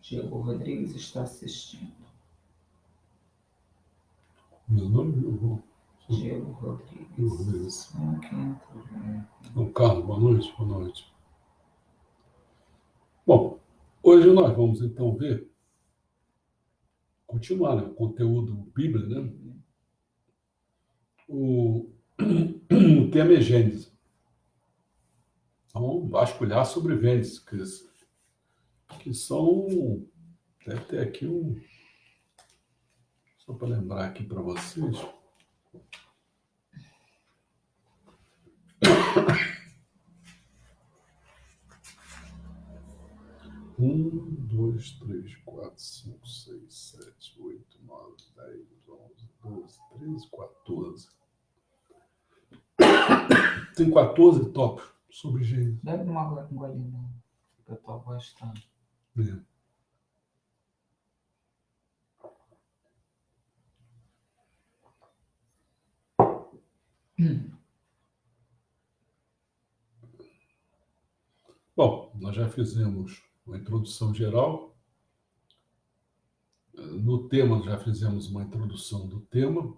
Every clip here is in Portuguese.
Diego Rodrigues está assistindo. Meu nome? Diego Rodrigues. Então, Carlos, boa noite. Boa noite. Bom, hoje nós vamos então continuar, né, o conteúdo Bíblia, né? O tema é Gênesis. Então, vasculhar sobre Gênesis, que são... Deve ter aqui só para lembrar aqui para vocês. Um, dois, três, quatro, cinco, seis, sete, oito, nove, 10, 11, 12, 13, 14. Tem 14 tópicos sobre Gênesis. Deve uma água com golinho, não. Porque a tua voz está... Bom, nós já fizemos uma introdução geral. No tema, já fizemos uma introdução do tema.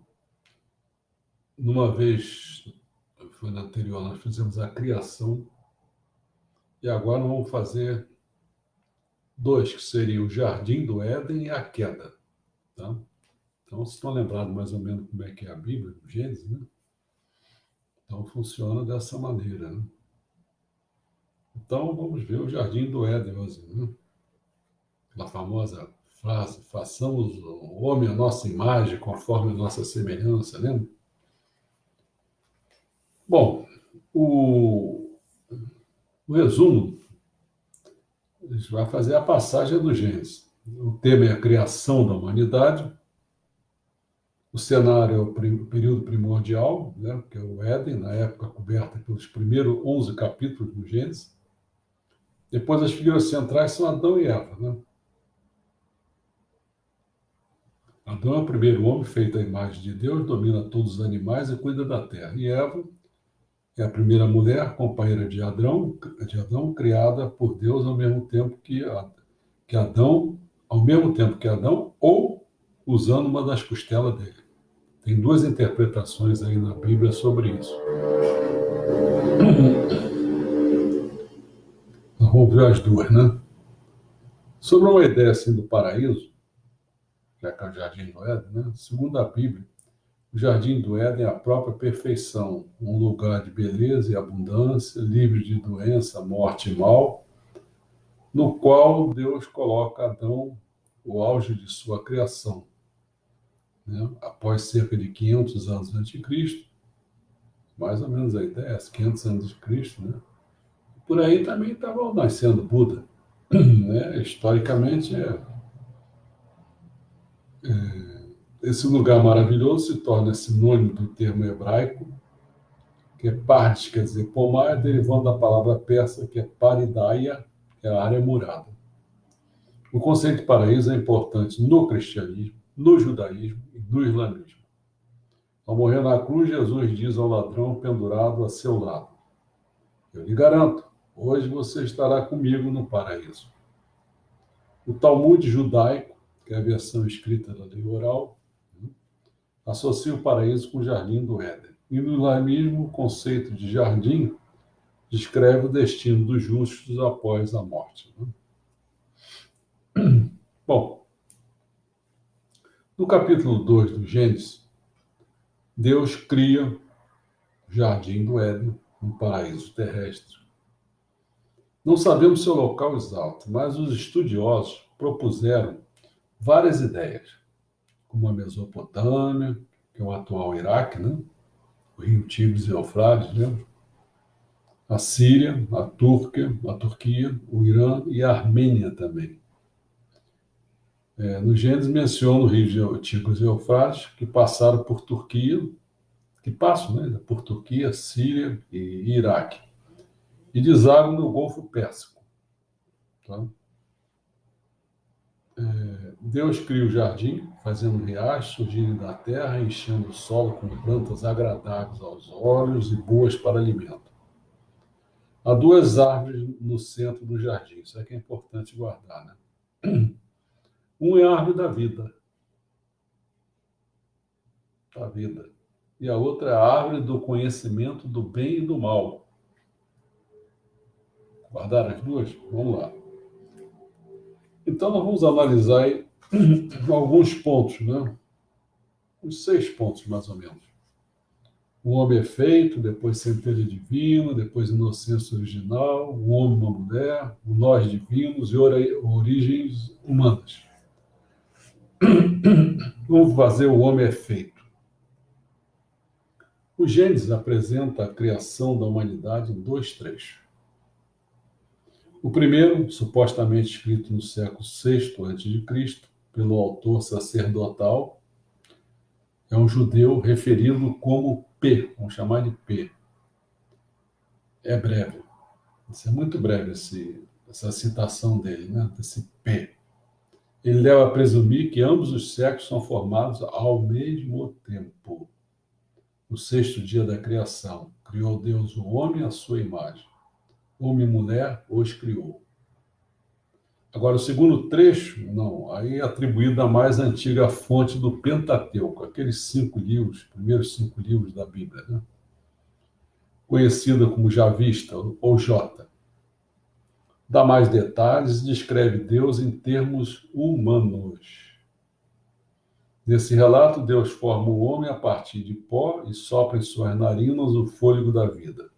Numa vez, foi na anterior, nós fizemos a criação. E agora nós vamos fazer dois, que seriam o Jardim do Éden e a queda. Tá? Então, vocês estão lembrados mais ou menos como é que é a Bíblia, o Gênesis, né? Então, funciona dessa maneira, né? Então, vamos ver o Jardim do Éden, né? Aquela famosa frase, façamos o homem a nossa imagem, conforme a nossa semelhança, lembra? Bom, o resumo, a gente vai fazer a passagem do Gênesis. O tema é a criação da humanidade. O cenário é o período primordial, né, que é o Éden, na época coberta pelos primeiros 11 capítulos do Gênesis. Depois as figuras centrais são Adão e Eva, né? Adão é o primeiro homem feito à imagem de Deus, domina todos os animais e cuida da terra. E Eva é a primeira mulher, companheira de Adão, criada por Deus ao mesmo tempo que Adão, ou usando uma das costelas dele. Tem duas interpretações aí na Bíblia sobre isso. Nós vamos ver as duas, né? Sobre uma ideia assim do paraíso, que é o Jardim do Éden, né? Segundo a Bíblia, o Jardim do Éden é a própria perfeição, um lugar de beleza e abundância, livre de doença, morte e mal, no qual Deus coloca Adão o auge de sua criação, né? Após cerca de 500 anos antes de Cristo, mais ou menos a ideia, 500 anos de Cristo, né? Por aí também estava nascendo Buda, né? Historicamente, esse lugar maravilhoso se torna sinônimo do termo hebraico, que é Pardes, quer dizer pomar, derivando da palavra persa, que é Paridaia, que é a área murada. O conceito de paraíso é importante no cristianismo, no judaísmo e no islamismo. Ao morrer na cruz, Jesus diz ao ladrão pendurado a seu lado: eu lhe garanto, hoje você estará comigo no paraíso. O Talmud judaico, que é a versão escrita da lei oral, associa o paraíso com o Jardim do Éden. E no islamismo, o conceito de jardim descreve o destino dos justos após a morte. Bom, no capítulo 2 do Gênesis, Deus cria o Jardim do Éden, um paraíso terrestre. Não sabemos seu local exato, mas os estudiosos propuseram várias ideias, como a Mesopotâmia, que é o atual Iraque, né? O rio Tigres e Eufrates, né? A Síria, a Turquia, o Irã e a Armênia também. No Gênesis menciona o rio Tigres e Eufrates, que passaram por Turquia, que passam, né, por Turquia, Síria e Iraque, e desaguam no Golfo Pérsico. Tá? Deus cria o jardim, fazendo riachos surgirem da terra, enchendo o solo com plantas agradáveis aos olhos e boas para alimento. Há duas árvores no centro do jardim, isso é que é importante guardar, né? Um é a árvore da vida, e a outra é a árvore do conhecimento do bem e do mal. Guardar as duas? Vamos lá. Então, nós vamos analisar aí alguns pontos, né? Uns 6 pontos, mais ou menos. O homem é feito, depois centelha divina, depois inocência original, o homem e uma mulher, o nós divinos e origens humanas. Vamos fazer o homem é feito. O Gênesis apresenta a criação da humanidade em 2 trechos. O primeiro, supostamente escrito no século VI a.C., pelo autor sacerdotal, é um judeu referido como P, vamos chamar de P. É breve. Isso é muito breve, essa citação dele, né? Desse P. Ele leva a presumir que ambos os sexos são formados ao mesmo tempo. No 6º dia da criação, criou Deus o homem à sua imagem. Homem e mulher os criou. Agora, o segundo trecho, não, aí é atribuído à mais antiga fonte do Pentateuco, aqueles 5 livros, primeiros 5 livros da Bíblia, né? Conhecida como Javista ou J. Dá mais detalhes e descreve Deus em termos humanos. Nesse relato, Deus forma o homem a partir de pó e sopra em suas narinas o fôlego da vida.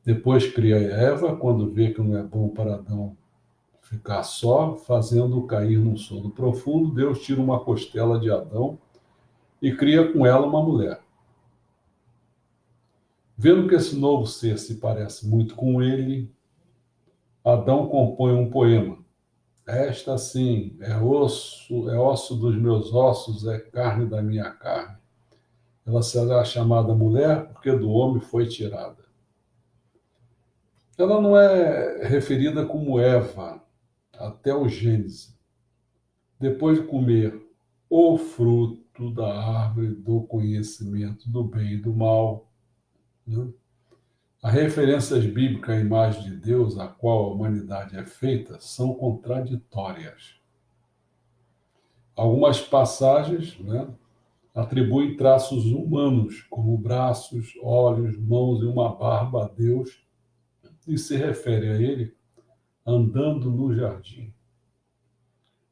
Depois cria Eva, quando vê que não é bom para Adão ficar só, fazendo-o cair num sono profundo, Deus tira uma costela de Adão e cria com ela uma mulher. Vendo que esse novo ser se parece muito com ele, Adão compõe um poema. Esta, sim, é osso dos meus ossos, é carne da minha carne. Ela será chamada mulher porque do homem foi tirada. Ela não é referida como Eva, até o Gênesis. Depois de comer o fruto da árvore do conhecimento do bem e do mal, né? As referências bíblicas à imagem de Deus, a qual a humanidade é feita, são contraditórias. Algumas passagens, né, atribuem traços humanos, como braços, olhos, mãos e uma barba a Deus, e se refere a ele andando no jardim.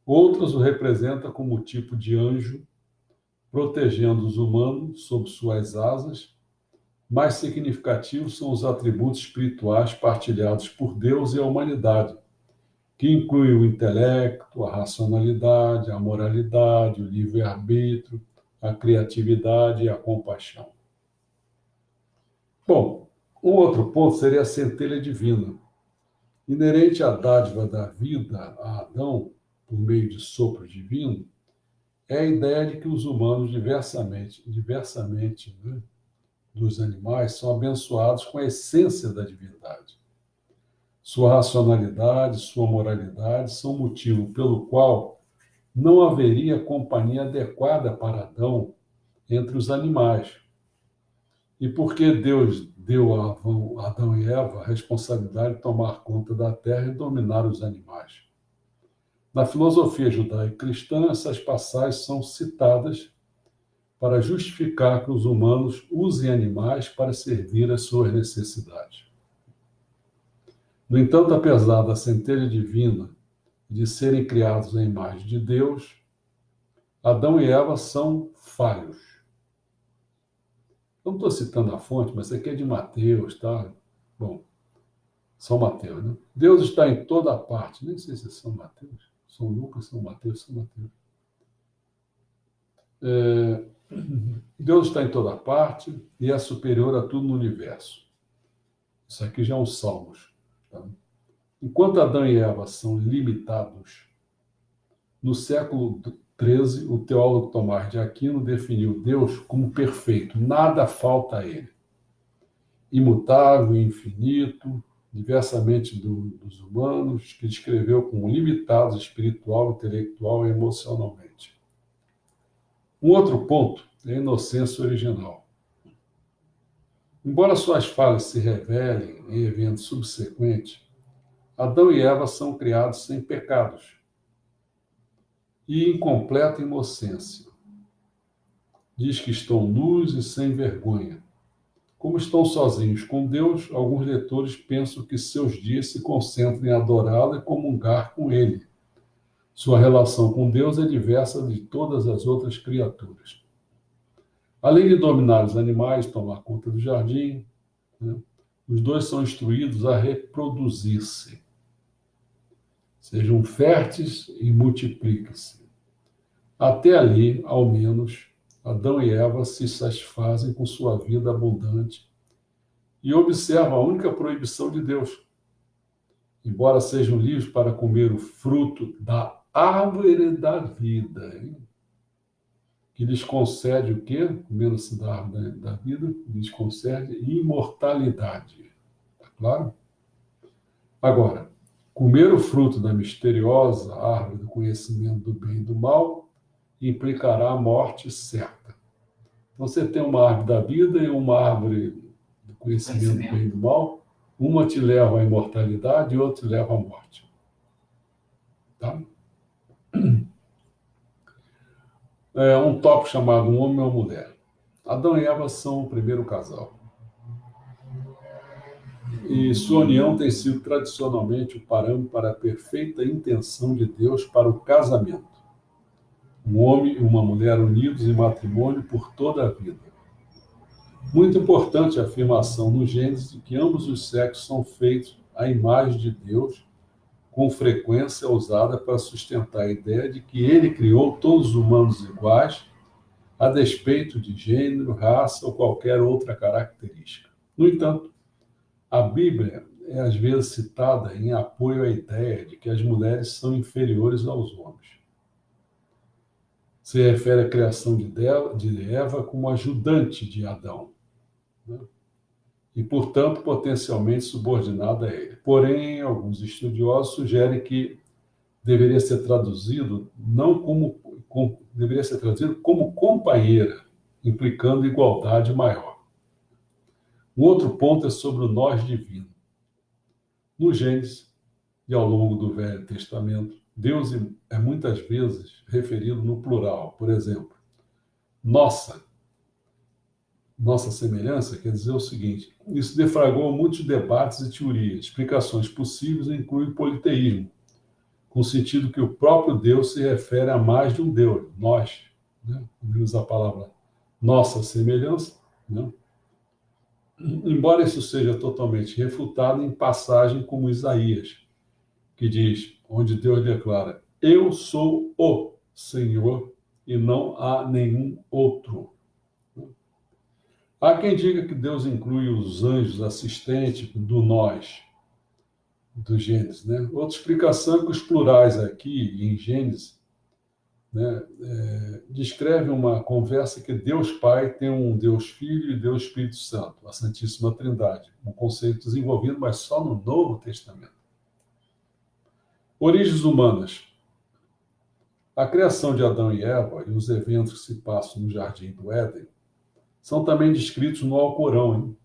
Outras o representam como tipo de anjo, protegendo os humanos sob suas asas. Mais significativos são os atributos espirituais partilhados por Deus e a humanidade, que incluem o intelecto, a racionalidade, a moralidade, o livre-arbítrio, a criatividade e a compaixão. Bom, um outro ponto seria a centelha divina. Inerente à dádiva da vida a Adão, por meio de sopro divino, é a ideia de que os humanos, diversamente, né, dos animais, são abençoados com a essência da divindade. Sua racionalidade, sua moralidade são motivo pelo qual não haveria companhia adequada para Adão entre os animais. E porque Deus deu a Adão e Eva a responsabilidade de tomar conta da terra e dominar os animais. Na filosofia judaico-cristã, essas passagens são citadas para justificar que os humanos usem animais para servir às suas necessidades. No entanto, apesar da centelha divina de serem criados à imagem de Deus, Adão e Eva são falhos. Eu não estou citando a fonte, mas isso aqui é de Mateus, tá? Bom, São Mateus, né? Deus está em toda parte. Nem sei se é São Mateus, São Lucas, São Mateus, São Mateus. Deus está em toda parte e é superior a tudo no universo. Isso aqui já é um Salmos. Tá? Enquanto Adão e Eva são limitados, no século XIII, o teólogo Tomás de Aquino definiu Deus como perfeito, nada falta a ele. Imutável, infinito, diversamente dos humanos, que descreveu como limitados espiritual, intelectual e emocionalmente. Um outro ponto é a inocência original. Embora suas falhas se revelem em eventos subsequentes, Adão e Eva são criados sem pecados e em completa inocência. Diz que estão nus e sem vergonha. Como estão sozinhos com Deus, alguns leitores pensam que seus dias se concentram em adorá-lo e comungar com ele. Sua relação com Deus é diversa de todas as outras criaturas. Além de dominar os animais, tomar conta do jardim, né, os dois são instruídos a reproduzir-se. Sejam férteis e multipliquem-se. Até ali, ao menos, Adão e Eva se satisfazem com sua vida abundante e observam a única proibição de Deus. Embora sejam livres para comer o fruto da árvore da vida, hein? Que lhes concede o quê? Comendo-se da árvore da vida, lhes concede imortalidade. Está claro? Agora, comer o fruto da misteriosa árvore do conhecimento do bem e do mal implicará a morte certa. Então, você tem uma árvore da vida e uma árvore do conhecimento do bem e do mal. Uma te leva à imortalidade e outra te leva à morte. Tá? É um tópico chamado Um Homem e uma Mulher. Adão e Eva são o primeiro casal. E sua união tem sido tradicionalmente o parâmetro para a perfeita intenção de Deus para o casamento. Um homem e uma mulher unidos em matrimônio por toda a vida. Muito importante a afirmação no Gênesis de que ambos os sexos são feitos à imagem de Deus, com frequência usada para sustentar a ideia de que ele criou todos os humanos iguais, a despeito de gênero, raça ou qualquer outra característica. No entanto, a Bíblia é às vezes citada em apoio à ideia de que as mulheres são inferiores aos homens. Se refere à criação de Eva como ajudante de Adão, né? E, portanto, potencialmente subordinada a ele. Porém, alguns estudiosos sugerem que deveria ser traduzido como companheira, implicando igualdade maior. Um outro ponto é sobre o nós divino. No Gênesis e ao longo do Velho Testamento, Deus é muitas vezes referido no plural. Por exemplo, nossa semelhança quer dizer o seguinte: isso deflagrou muitos debates e teorias. Explicações possíveis incluem o politeísmo, com o sentido que o próprio Deus se refere a mais de um Deus, nós, né? Usa a palavra nossa semelhança, né? Embora isso seja totalmente refutado em passagem como Isaías, que diz, onde Deus declara, eu sou o Senhor e não há nenhum outro. Há quem diga que Deus inclui os anjos assistentes do nós, do Gênesis, né? Outra explicação é que os plurais aqui, em Gênesis, né, descreve uma conversa que Deus Pai tem um Deus Filho e Deus Espírito Santo, a Santíssima Trindade, um conceito desenvolvido, mas só no Novo Testamento. Origens humanas. A criação de Adão e Eva e os eventos que se passam no Jardim do Éden são também descritos no Alcorão, hein?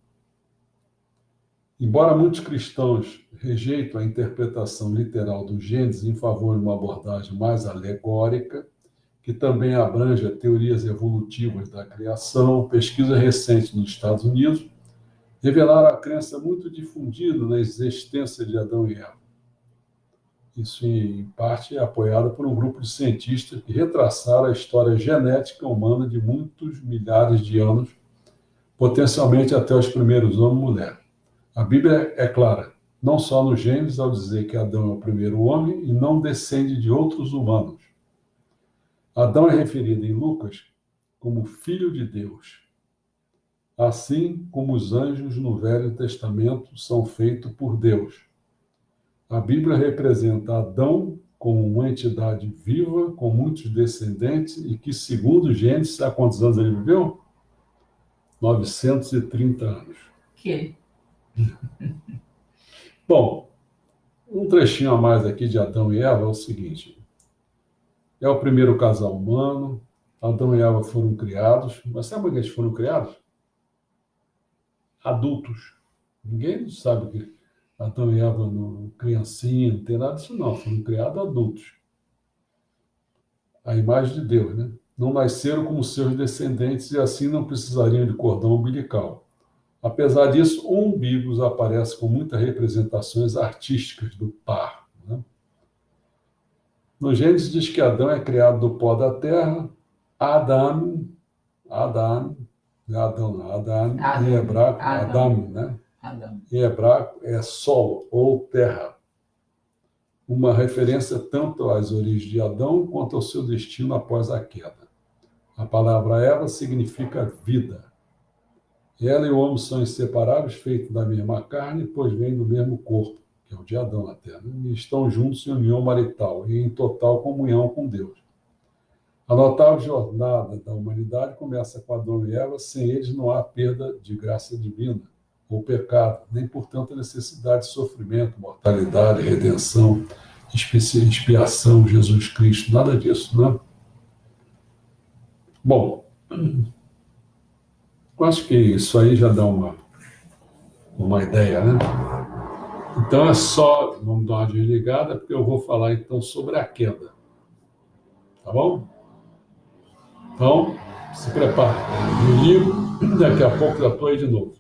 Embora muitos cristãos rejeitam a interpretação literal do Gênesis em favor de uma abordagem mais alegórica, que também abrange teorias evolutivas da criação, pesquisas recentes nos Estados Unidos revelaram a crença muito difundida na existência de Adão e Eva. Isso, em parte, é apoiado por um grupo de cientistas que retraçaram a história genética humana de muitos milhares de anos, potencialmente até os primeiros homens e mulheres. A Bíblia é clara, não só no Gênesis, ao dizer que Adão é o primeiro homem e não descende de outros humanos. Adão é referido em Lucas como filho de Deus, assim como os anjos no Velho Testamento são feitos por Deus. A Bíblia representa Adão como uma entidade viva, com muitos descendentes, e que, segundo Gênesis, há quantos anos ele viveu? 930 anos. Que? Bom, um trechinho a mais aqui de Adão e Eva é o seguinte. É o primeiro casal humano, Adão e Eva foram criados, mas sabe como é que eles foram criados? Adultos. Ninguém sabe que Adão e Eva, criancinha, não tem nada disso não, foram criados adultos. A imagem de Deus, né? Não nasceram como seus descendentes e assim não precisariam de cordão umbilical. Apesar disso, o umbigo aparece com muitas representações artísticas do par. Né? No Gênesis diz que Adão é criado do pó da terra, Adam, em hebraico, Adam, né? Adam. Em hebraico é solo ou terra. Uma referência tanto às origens de Adão quanto ao seu destino após a queda. A palavra Eva significa vida. Ela e o homem são inseparáveis, feitos da mesma carne, pois vêm do mesmo corpo, que é o de Adão até, né? E estão juntos em união marital e em total comunhão com Deus. A notável jornada da humanidade começa com Adão e Eva, sem eles não há perda de graça divina ou pecado, nem, portanto, a necessidade de sofrimento, mortalidade, redenção, expiação, Jesus Cristo, nada disso, né? Bom, eu acho que isso aí já dá uma ideia, né? Então é só, vamos dar uma desligada, porque eu vou falar então sobre a queda. Tá bom? Então, se prepare. Me ligo, daqui a pouco já estou aí de novo.